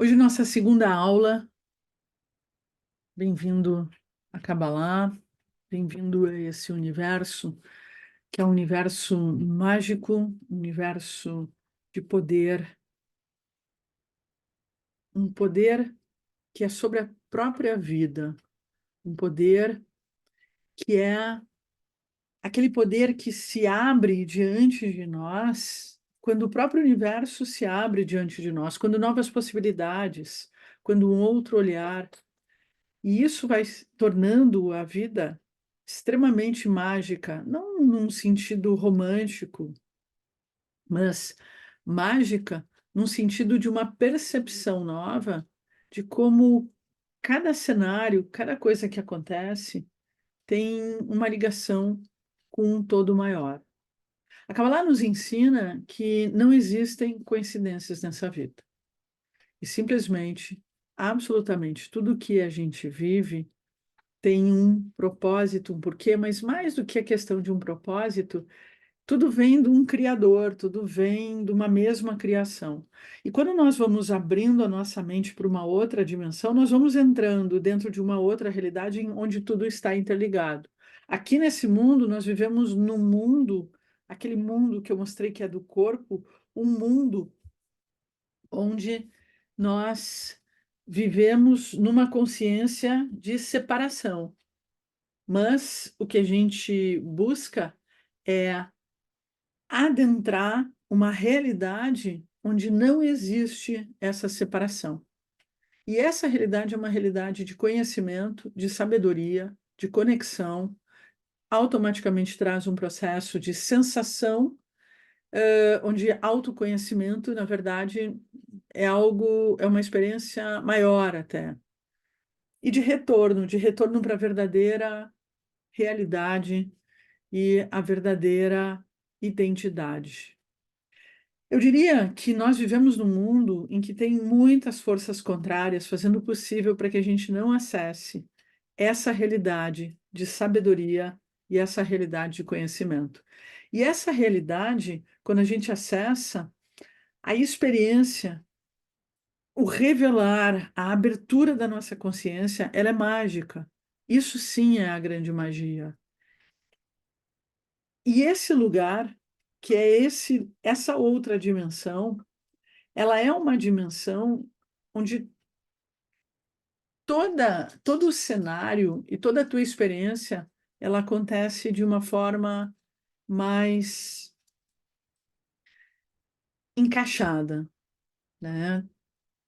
Hoje, nossa segunda aula. Bem-vindo a Kabbalah, bem-vindo a esse universo, que é um universo mágico, um universo de poder, um poder que é sobre a própria vida, um poder que é aquele poder que se abre diante de nós, quando o próprio universo se abre diante de nós, quando novas possibilidades, quando um outro olhar. E isso vai se tornando a vida extremamente mágica, não num sentido romântico, mas mágica num sentido de uma percepção nova de como cada cenário, cada coisa que acontece tem uma ligação com um todo maior. A Kabbalah nos ensina que não existem coincidências nessa vida. E simplesmente, absolutamente tudo que a gente vive tem um propósito, um porquê, mas mais do que a questão de um propósito, tudo vem de um criador, tudo vem de uma mesma criação. E quando nós vamos abrindo a nossa mente para uma outra dimensão, nós vamos entrando dentro de uma outra realidade onde tudo está interligado. Aqui nesse mundo, nós vivemos num mundo, aquele mundo que eu mostrei que é do corpo, um mundo onde nós vivemos numa consciência de separação. Mas o que a gente busca é adentrar uma realidade onde não existe essa separação. E essa realidade é uma realidade de conhecimento, de sabedoria, de conexão, automaticamente traz um processo de sensação, onde autoconhecimento, na verdade, é algo, é uma experiência maior até. E de retorno para a verdadeira realidade e a verdadeira identidade. Eu diria que nós vivemos num mundo em que tem muitas forças contrárias fazendo o possível para que a gente não acesse essa realidade de sabedoria e essa realidade de conhecimento. E essa realidade, quando a gente acessa, a experiência, o revelar, a abertura da nossa consciência, ela é mágica. Isso sim é a grande magia. E esse lugar, que é essa outra dimensão, ela é uma dimensão onde todo o cenário e toda a tua experiência, ela acontece de uma forma mais encaixada, né?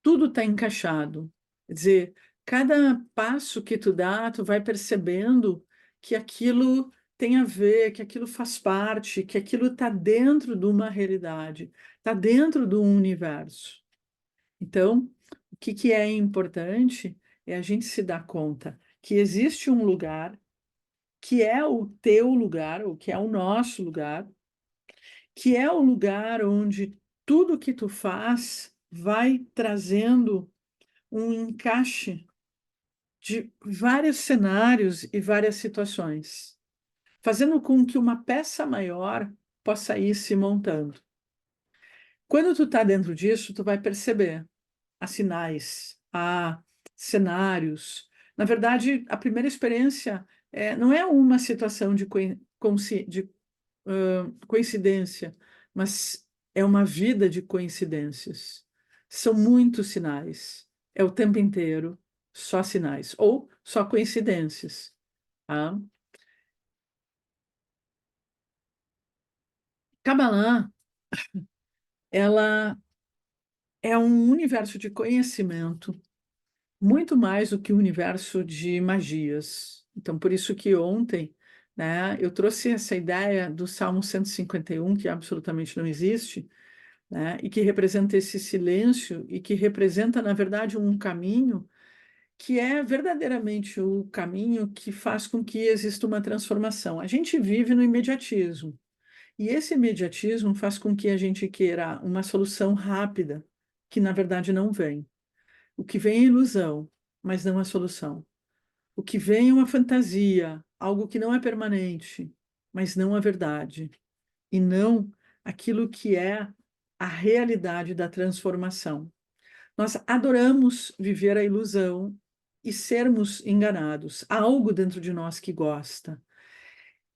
Tudo está encaixado. Quer dizer, cada passo que tu dá, tu vai percebendo que aquilo tem a ver, que aquilo faz parte, que aquilo está dentro de uma realidade, está dentro de um universo. Então, o que que é importante é a gente se dar conta que existe um lugar que é o teu lugar, ou que é o nosso lugar, que é o lugar onde tudo que tu faz vai trazendo um encaixe de vários cenários e várias situações, fazendo com que uma peça maior possa ir se montando. Quando tu está dentro disso, tu vai perceber há sinais, há cenários. Na verdade, a primeira experiência não é uma situação de coincidência, mas é uma vida de coincidências. São muitos sinais. É o tempo inteiro só sinais, ou só coincidências. Tá? Kabbalah, ela é um universo de conhecimento muito mais do que o universo de magias. Então, por isso que ontem, né, eu trouxe essa ideia do Salmo 151, que absolutamente não existe, né, e que representa esse silêncio e que representa, na verdade, um caminho que é verdadeiramente o caminho que faz com que exista uma transformação. A gente vive no imediatismo, e esse imediatismo faz com que a gente queira uma solução rápida, que na verdade não vem. O que vem é ilusão, mas não a solução. O que vem é uma fantasia, algo que não é permanente, mas não a verdade. E não aquilo que é a realidade da transformação. Nós adoramos viver a ilusão e sermos enganados. Há algo dentro de nós que gosta.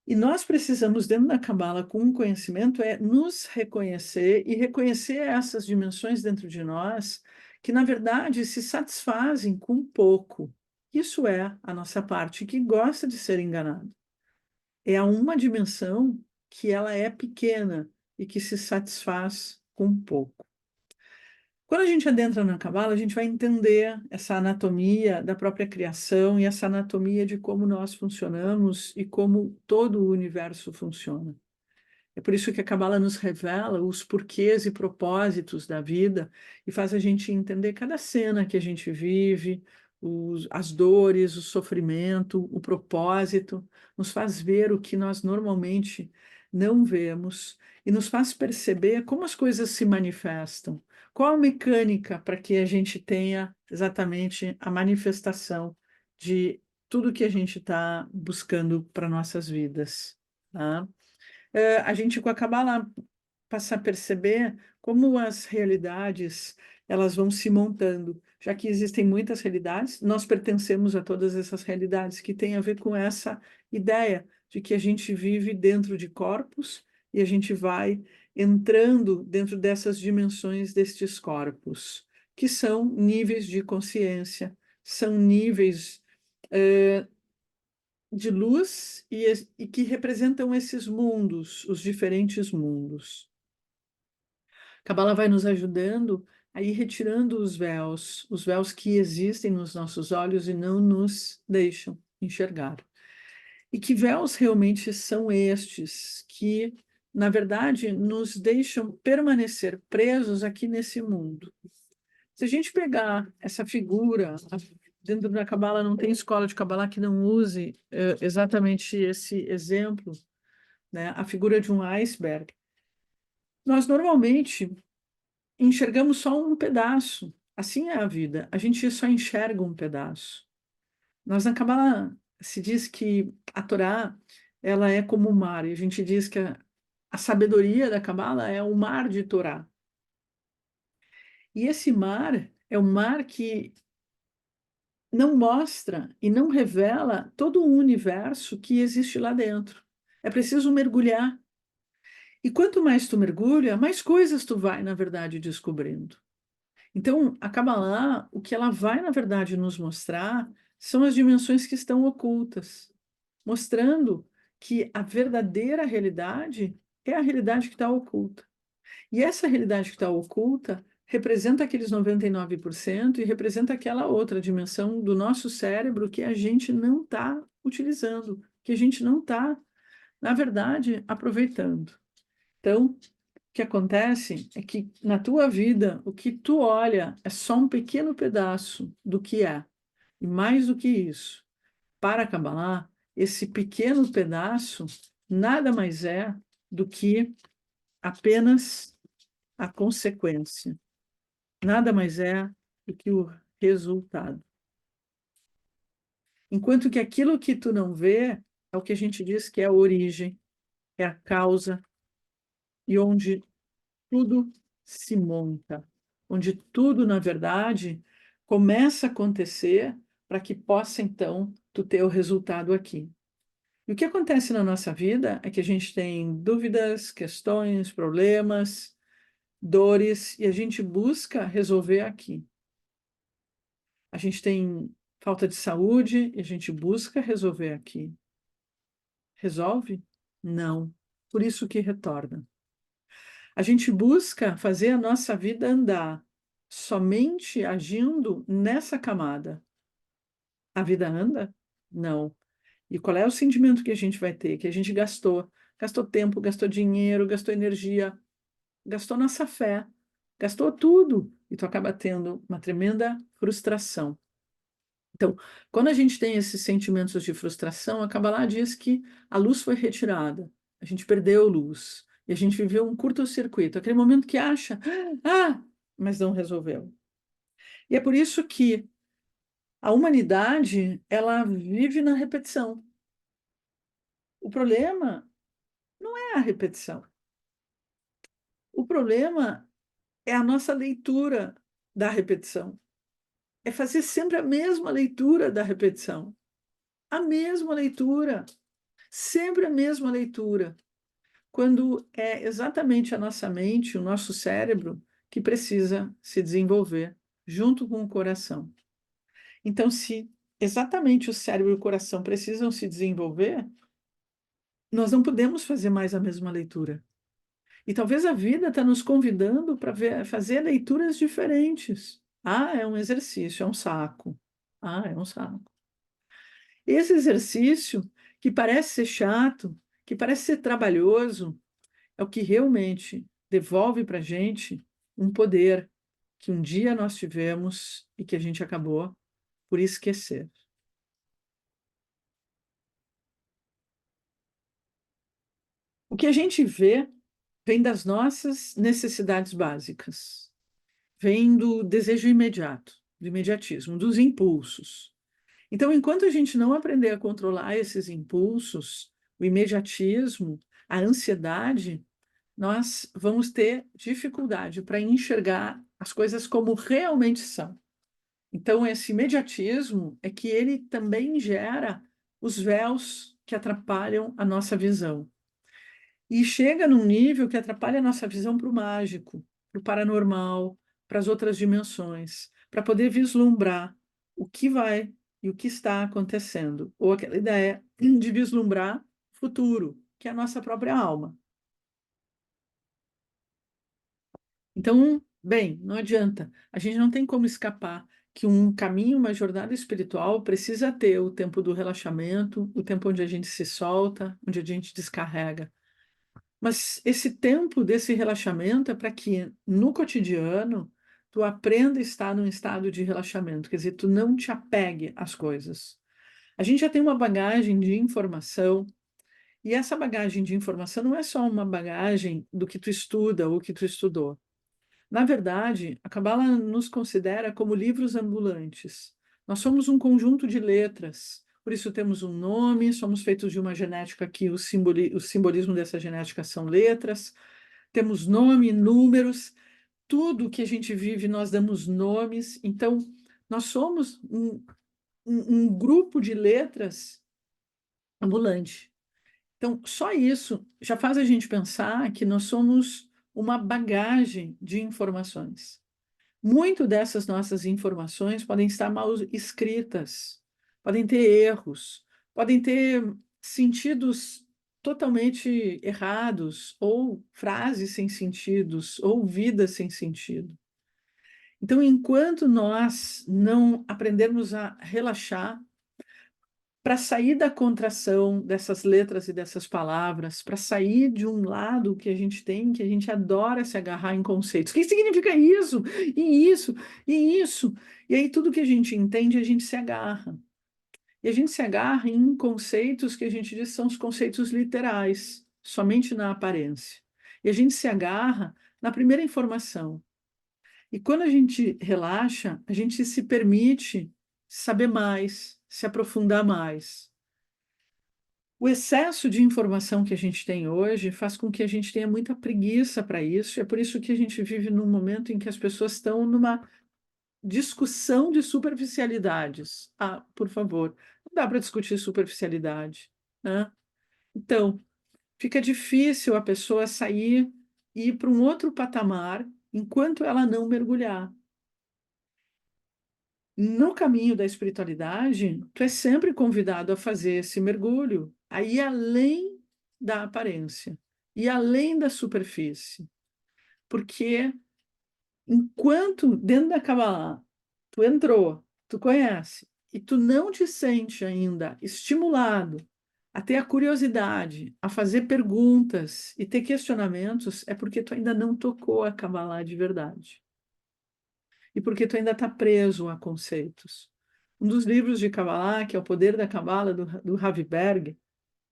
E nós precisamos, dentro da Cabala, com um conhecimento, nos reconhecer e reconhecer essas dimensões dentro de nós que, na verdade, se satisfazem com pouco. Isso é a nossa parte que gosta de ser enganada. É uma dimensão que ela é pequena e que se satisfaz com pouco. Quando a gente adentra na Cabala, a gente vai entender essa anatomia da própria criação e essa anatomia de como nós funcionamos e como todo o universo funciona. É por isso que a Cabala nos revela os porquês e propósitos da vida e faz a gente entender cada cena que a gente vive, as dores, o sofrimento, o propósito, nos faz ver o que nós normalmente não vemos e nos faz perceber como as coisas se manifestam. Qual a mecânica para que a gente tenha exatamente a manifestação de tudo que a gente está buscando para nossas vidas, tá? A gente com a Kabbalah passa a perceber como as realidades elas vão se montando, já que existem muitas realidades, nós pertencemos a todas essas realidades que têm a ver com essa ideia de que a gente vive dentro de corpos e a gente vai entrando dentro dessas dimensões destes corpos, que são níveis de consciência, são níveis de luz e que representam esses mundos, os diferentes mundos. Kabbalah vai nos ajudando a ir retirando os véus que existem nos nossos olhos e não nos deixam enxergar. E que véus realmente são estes que, na verdade, nos deixam permanecer presos aqui nesse mundo? Se a gente pegar essa figura, dentro da Cabala não tem escola de Cabala que não use exatamente esse exemplo, né? A figura de um iceberg. Nós normalmente enxergamos só um pedaço. Assim é a vida. A gente só enxerga um pedaço. Nós na Cabala se diz que a Torá ela é como o mar, e a gente diz que a sabedoria da Cabala é o mar de Torá. E esse mar é o mar que não mostra e não revela todo o universo que existe lá dentro. É preciso mergulhar. E quanto mais tu mergulha, mais coisas tu vai, na verdade, descobrindo. Então, a Kabbalah, o que ela vai, na verdade, nos mostrar são as dimensões que estão ocultas, mostrando que a verdadeira realidade é a realidade que está oculta. E essa realidade que está oculta representa aqueles 99% e representa aquela outra dimensão do nosso cérebro que a gente não está utilizando, que a gente não está, na verdade, aproveitando. Então, o que acontece é que na tua vida, o que tu olha é só um pequeno pedaço do que é. E mais do que isso, para a Kabbalah, esse pequeno pedaço nada mais é do que apenas a consequência. Nada mais é do que o resultado. Enquanto que aquilo que tu não vê é o que a gente diz que é a origem, é a causa, e onde tudo se monta, onde tudo, na verdade, começa a acontecer para que possa, então, tu ter o resultado aqui. E o que acontece na nossa vida é que a gente tem dúvidas, questões, problemas, dores, e a gente busca resolver aqui. A gente tem falta de saúde e a gente busca resolver aqui. Resolve? Não. Por isso que retorna. A gente busca fazer a nossa vida andar somente agindo nessa camada. A vida anda? Não. E qual é o sentimento que a gente vai ter? Que a gente gastou. Gastou tempo, gastou dinheiro, gastou energia, gastou nossa fé, gastou tudo. E tu acaba tendo uma tremenda frustração. Então, quando a gente tem esses sentimentos de frustração, a Kabbalah diz que a luz foi retirada, a gente perdeu luz, e a gente viveu um curto-circuito, aquele momento que acha, mas não resolveu. E é por isso que a humanidade, ela vive na repetição. O problema não é a repetição. O problema é a nossa leitura da repetição. É fazer sempre a mesma leitura da repetição. A mesma leitura. Sempre a mesma leitura. Quando é exatamente a nossa mente, o nosso cérebro, que precisa se desenvolver junto com o coração. Então, se exatamente o cérebro e o coração precisam se desenvolver, nós não podemos fazer mais a mesma leitura. E talvez a vida está nos convidando para fazer leituras diferentes. Ah, é um exercício, é um saco. Ah, é um saco. Esse exercício, que parece ser chato, que parece ser trabalhoso, é o que realmente devolve para a gente um poder que um dia nós tivemos e que a gente acabou por esquecer. O que a gente vê vem das nossas necessidades básicas, vem do desejo imediato, do imediatismo, dos impulsos. Então, enquanto a gente não aprender a controlar esses impulsos, o imediatismo, a ansiedade, nós vamos ter dificuldade para enxergar as coisas como realmente são. Então, esse imediatismo é que ele também gera os véus que atrapalham a nossa visão. E chega num nível que atrapalha a nossa visão para o mágico, para o paranormal, para as outras dimensões, para poder vislumbrar o que vai e o que está acontecendo, ou aquela ideia de vislumbrar o futuro, que é a nossa própria alma. Então, bem, não adianta, a gente não tem como escapar que um caminho, uma jornada espiritual precisa ter o tempo do relaxamento, o tempo onde a gente se solta, onde a gente descarrega. Mas esse tempo desse relaxamento é para que no cotidiano tu aprenda a estar num estado de relaxamento, quer dizer, tu não te apegue às coisas. A gente já tem uma bagagem de informação, e essa bagagem de informação não é só uma bagagem do que tu estuda ou que tu estudou. Na verdade, a Cabala nos considera como livros ambulantes. Nós somos um conjunto de letras, por isso temos um nome, somos feitos de uma genética que o simbolismo dessa genética são letras, temos nome, números, tudo que a gente vive nós damos nomes, então nós somos um grupo de letras ambulante. Então, só isso já faz a gente pensar que nós somos uma bagagem de informações. Muito dessas nossas informações podem estar mal escritas, podem ter erros, podem ter sentidos totalmente errados, ou frases sem sentidos, ou vidas sem sentido. Então, enquanto nós não aprendermos a relaxar, para sair da contração dessas letras e dessas palavras, para sair de um lado que a gente tem, que a gente adora se agarrar em conceitos. O que significa isso? E isso? E isso? E aí tudo que a gente entende, a gente se agarra. E a gente se agarra em conceitos que a gente diz são os conceitos literais, somente na aparência. E a gente se agarra na primeira informação. E quando a gente relaxa, a gente se permite saber mais, se aprofundar mais. O excesso de informação que a gente tem hoje faz com que a gente tenha muita preguiça para isso, e é por isso que a gente vive num momento em que as pessoas estão numa discussão de superficialidades. Ah, por favor, não dá para discutir superficialidade, né? Então, fica difícil a pessoa sair e ir para um outro patamar enquanto ela não mergulhar. No caminho da espiritualidade, tu é sempre convidado a fazer esse mergulho, a ir além da aparência e além da superfície. Porque enquanto dentro da Kabbalah tu entrou, tu conhece, e tu não te sente ainda estimulado a ter a curiosidade, a fazer perguntas e ter questionamentos, é porque tu ainda não tocou a Kabbalah de verdade. E porque tu ainda está preso a conceitos. Um dos livros de Kabbalah, que é O Poder da Kabbalah, do Ravi Berg,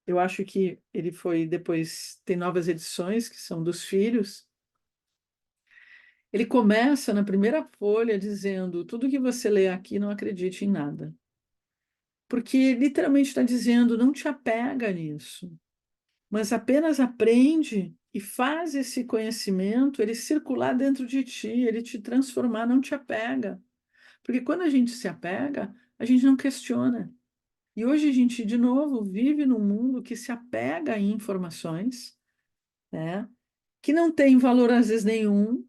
eu acho que ele foi depois, tem novas edições, que são dos filhos. Ele começa na primeira folha dizendo: tudo que você lê aqui, não acredite em nada. Porque literalmente está dizendo: não te apega nisso, mas apenas aprende e faz esse conhecimento ele circular dentro de ti, ele te transformar, não te apega. Porque quando a gente se apega, a gente não questiona. E hoje a gente, de novo, vive num mundo que se apega em informações, né, que não tem valor às vezes nenhum,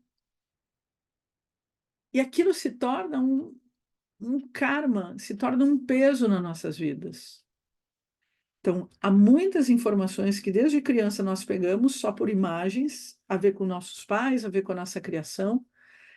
e aquilo se torna um karma, se torna um peso nas nossas vidas. Então, há muitas informações que desde criança nós pegamos só por imagens, a ver com nossos pais, a ver com a nossa criação,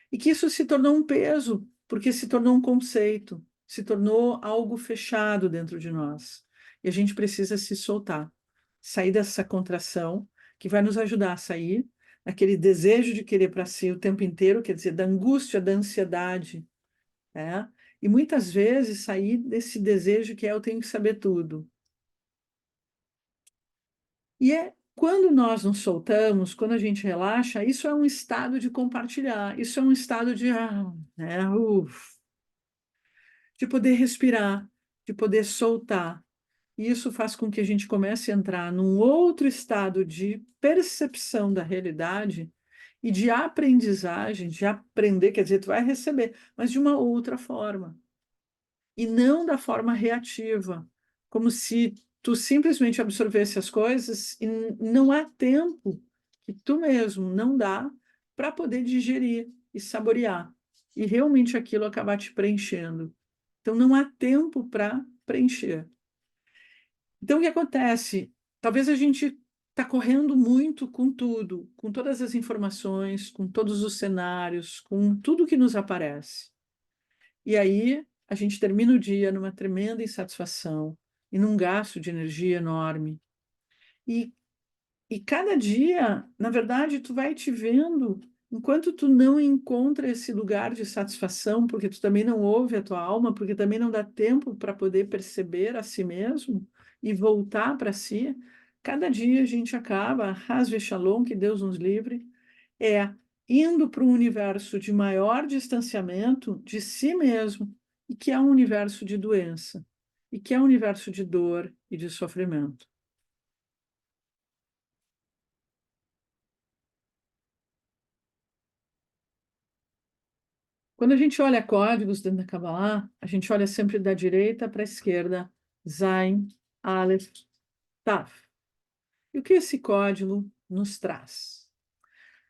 e que isso se tornou um peso, porque se tornou um conceito, se tornou algo fechado dentro de nós. E a gente precisa se soltar, sair dessa contração, que vai nos ajudar a sair daquele desejo de querer para si o tempo inteiro, quer dizer, da angústia, da ansiedade, né? E muitas vezes sair desse desejo que é eu tenho que saber tudo. E é quando nós nos soltamos, quando a gente relaxa, isso é um estado de compartilhar, isso é um estado de, né, de poder respirar, de poder soltar. E isso faz com que a gente comece a entrar num outro estado de percepção da realidade e de aprendizagem, de aprender, quer dizer, tu vai receber, mas de uma outra forma. E não da forma reativa, como se tu simplesmente absorvesse as coisas e não há tempo que tu mesmo não dá para poder digerir e saborear e realmente aquilo acabar te preenchendo. Então não há tempo para preencher. Então o que acontece? Talvez a gente está correndo muito com tudo, com todas as informações, com todos os cenários, com tudo que nos aparece. E aí a gente termina o dia numa tremenda insatisfação e num gasto de energia enorme. E, e cada dia, na verdade, tu vai te vendo, enquanto tu não encontra esse lugar de satisfação, porque tu também não ouve a tua alma, porque também não dá tempo para poder perceber a si mesmo e voltar para si, cada dia a gente acaba, Hasve Shalom, que Deus nos livre, é indo para um universo de maior distanciamento de si mesmo, e que é um universo de doença, e que é um universo de dor e de sofrimento. Quando a gente olha códigos dentro da Kabbalah, a gente olha sempre da direita para a esquerda, Zain, Aleph, Taf. E o que esse código nos traz?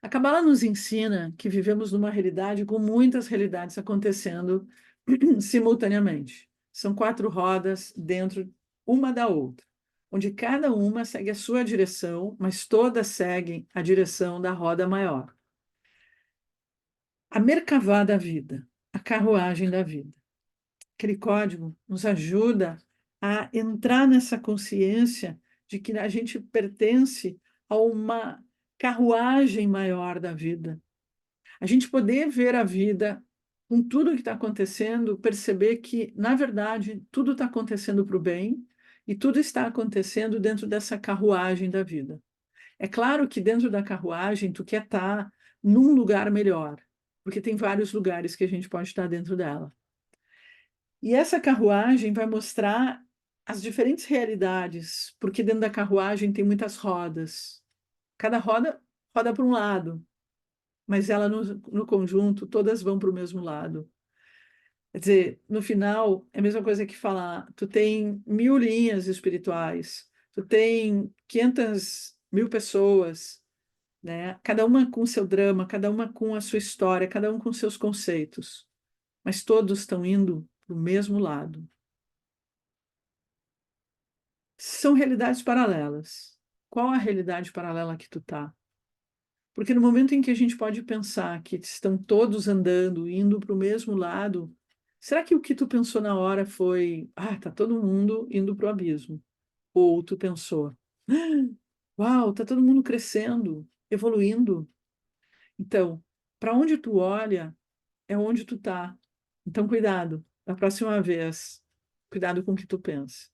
A Kabbalah nos ensina que vivemos numa realidade com muitas realidades acontecendo simultaneamente. São quatro rodas dentro uma da outra, onde cada uma segue a sua direção, mas todas seguem a direção da roda maior. A Merkavá da vida, a carruagem da vida. Aquele código nos ajuda a entrar nessa consciência de que a gente pertence a uma carruagem maior da vida. A gente poder ver a vida com tudo o que está acontecendo, perceber que, na verdade, tudo está acontecendo para o bem e tudo está acontecendo dentro dessa carruagem da vida. É claro que dentro da carruagem tu quer estar num lugar melhor, porque tem vários lugares que a gente pode estar dentro dela. E essa carruagem vai mostrar as diferentes realidades, porque dentro da carruagem tem muitas rodas. Cada roda roda para um lado, mas ela no conjunto, todas vão para o mesmo lado. Quer dizer, no final, é a mesma coisa que falar, tu tem 1000 linhas espirituais, tu tem 500 mil pessoas, né? Cada uma com seu drama, cada uma com a sua história, cada um com seus conceitos, mas todos estão indo para o mesmo lado. São realidades paralelas. Qual a realidade paralela que tu tá? Porque no momento em que a gente pode pensar que estão todos andando, indo para o mesmo lado, será que o que tu pensou na hora foi, tá todo mundo indo para o abismo? Ou tu pensou, uau, tá todo mundo crescendo, evoluindo? Então, para onde tu olha, é onde tu tá. Então, cuidado, da próxima vez, cuidado com o que tu pensa.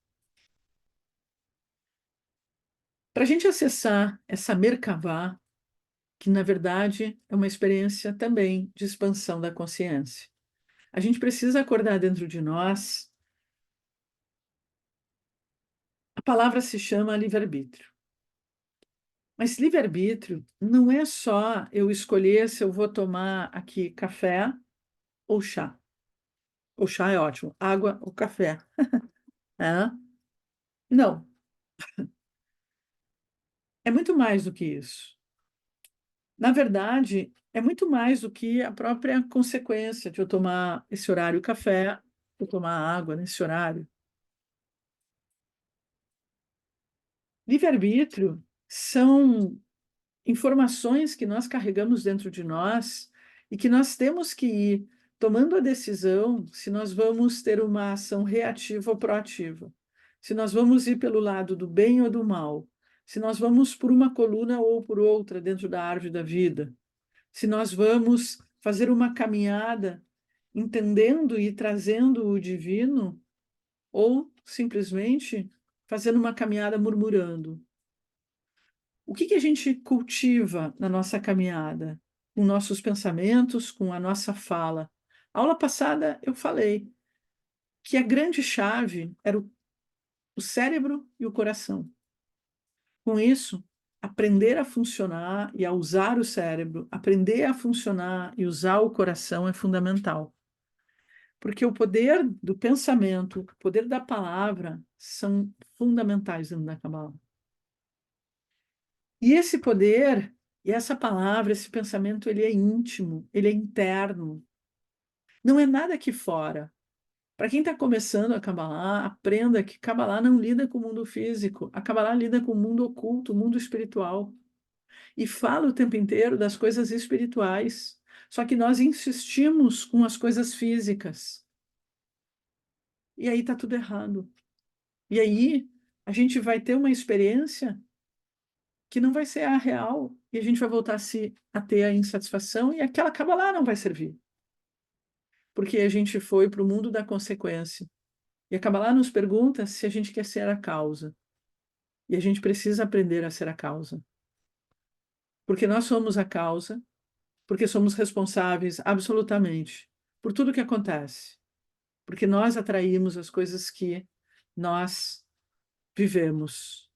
Para a gente acessar essa Merkavá, que na verdade é uma experiência também de expansão da consciência. A gente precisa acordar dentro de nós. A palavra se chama livre-arbítrio. Mas livre-arbítrio não é só eu escolher se eu vou tomar aqui café ou chá. O chá é ótimo, água ou café. É? Não, é muito mais do que isso. Na verdade, é muito mais do que a própria consequência de eu tomar esse horário café, ou tomar água nesse horário. Livre-arbítrio são informações que nós carregamos dentro de nós e que nós temos que ir tomando a decisão se nós vamos ter uma ação reativa ou proativa, se nós vamos ir pelo lado do bem ou do mal, se nós vamos por uma coluna ou por outra dentro da árvore da vida, se nós vamos fazer uma caminhada entendendo e trazendo o divino ou simplesmente fazendo uma caminhada murmurando. O que que a gente cultiva na nossa caminhada? Com nossos pensamentos, com a nossa fala. A aula passada eu falei que a grande chave era o cérebro e o coração. Com isso, aprender a funcionar e a usar o cérebro, aprender a funcionar e usar o coração é fundamental. Porque o poder do pensamento, o poder da palavra são fundamentais dentro da Cabala. E esse poder, e essa palavra, esse pensamento, ele é íntimo, ele é interno. Não é nada aqui fora. Para quem está começando a Kabbalah, aprenda que Kabbalah não lida com o mundo físico. A Kabbalah lida com o mundo oculto, o mundo espiritual. E fala o tempo inteiro das coisas espirituais. Só que nós insistimos com as coisas físicas. E aí está tudo errado. E aí a gente vai ter uma experiência que não vai ser a real, e a gente vai voltar a ter a insatisfação, e aquela Kabbalah não vai servir. Porque a gente foi para o mundo da consequência. E a Kabbalah nos pergunta se a gente quer ser a causa. E a gente precisa aprender a ser a causa. Porque nós somos a causa, porque somos responsáveis absolutamente por tudo que acontece. Porque nós atraímos as coisas que nós vivemos.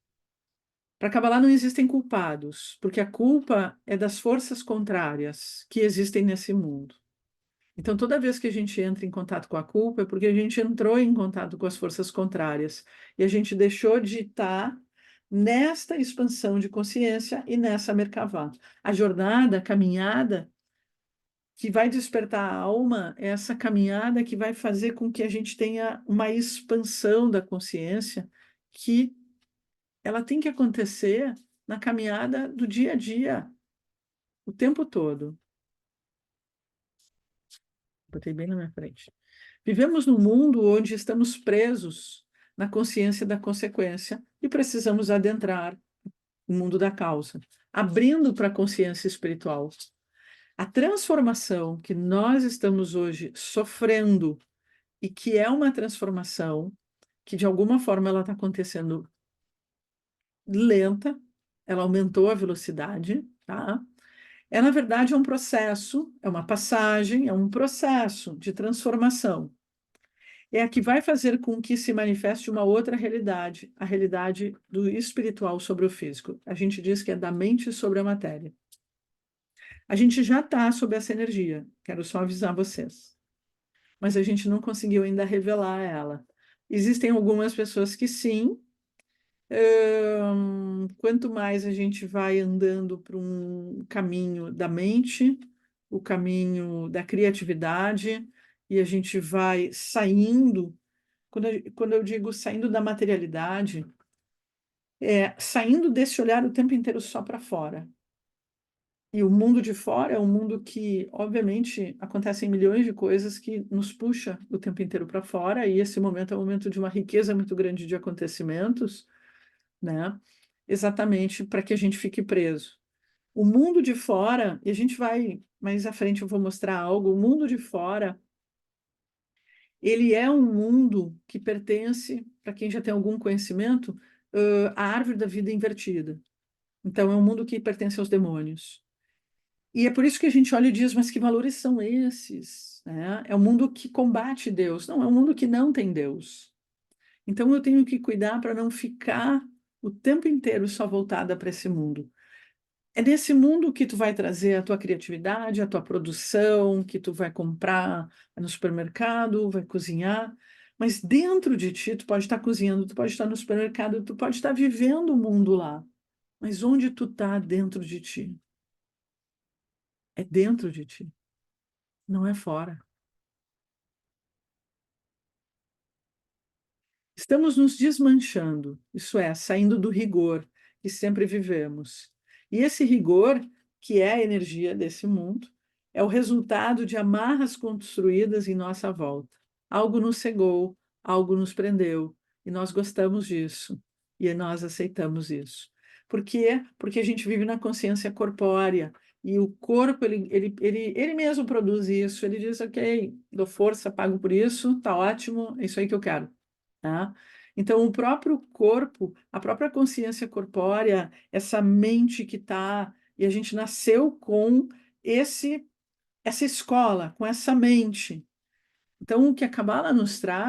Para Kabbalah não existem culpados, porque a culpa é das forças contrárias que existem nesse mundo. Então, toda vez que a gente entra em contato com a culpa, é porque a gente entrou em contato com as forças contrárias e a gente deixou de estar nesta expansão de consciência e nessa Merkavá. A jornada, a caminhada que vai despertar a alma é essa caminhada que vai fazer com que a gente tenha uma expansão da consciência que ela tem que acontecer na caminhada do dia a dia, o tempo todo. Botei bem na minha frente. Vivemos num mundo onde estamos presos na consciência da consequência e precisamos adentrar o mundo da causa, abrindo para a consciência espiritual. A transformação que nós estamos hoje sofrendo e que é uma transformação que de alguma forma ela está acontecendo lenta, ela aumentou a velocidade, tá? É, na verdade, um processo, é uma passagem, é um processo de transformação. É a que vai fazer com que se manifeste uma outra realidade, a realidade do espiritual sobre o físico. A gente diz que é da mente sobre a matéria. A gente já está sob essa energia, quero só avisar vocês. Mas a gente não conseguiu ainda revelar ela. Existem algumas pessoas que sim. Quanto mais a gente vai andando para um caminho da mente, o caminho da criatividade, e a gente vai saindo, quando eu digo saindo da materialidade, é saindo desse olhar o tempo inteiro só para fora. E o mundo de fora é um mundo que, obviamente, acontecem milhões de coisas que nos puxa o tempo inteiro para fora, e esse momento é um momento de uma riqueza muito grande de acontecimentos, né? Exatamente para que a gente fique preso. O mundo de fora, e a gente vai, mais à frente eu vou mostrar algo, o mundo de fora, ele é um mundo que pertence, para quem já tem algum conhecimento, à árvore da vida invertida. Então, é um mundo que pertence aos demônios. E é por isso que a gente olha e diz, mas que valores são esses? Né? É um mundo que combate Deus. Não, é um mundo que não tem Deus. Então eu tenho que cuidar para não ficar o tempo inteiro só voltada para esse mundo. É nesse mundo que tu vai trazer a tua criatividade, a tua produção, que tu vai comprar no supermercado, vai cozinhar, mas dentro de ti, tu pode estar cozinhando, tu pode estar no supermercado, tu pode estar vivendo o mundo lá. Mas onde tu está dentro de ti? É dentro de ti, não é fora. Estamos nos desmanchando, isso é, saindo do rigor que sempre vivemos. E esse rigor, que é a energia desse mundo, é o resultado de amarras construídas em nossa volta. Algo nos cegou, algo nos prendeu, e nós gostamos disso, e nós aceitamos isso. Por quê? Porque a gente vive na consciência corpórea, e o corpo, ele mesmo produz isso, ele diz, ok, dou força, pago por isso, tá ótimo, é isso aí que eu quero. Tá? Então, o próprio corpo, a própria consciência corpórea, essa mente que está, e a gente nasceu com esse essa escola, com essa mente. Então, o que a Cabala nos traz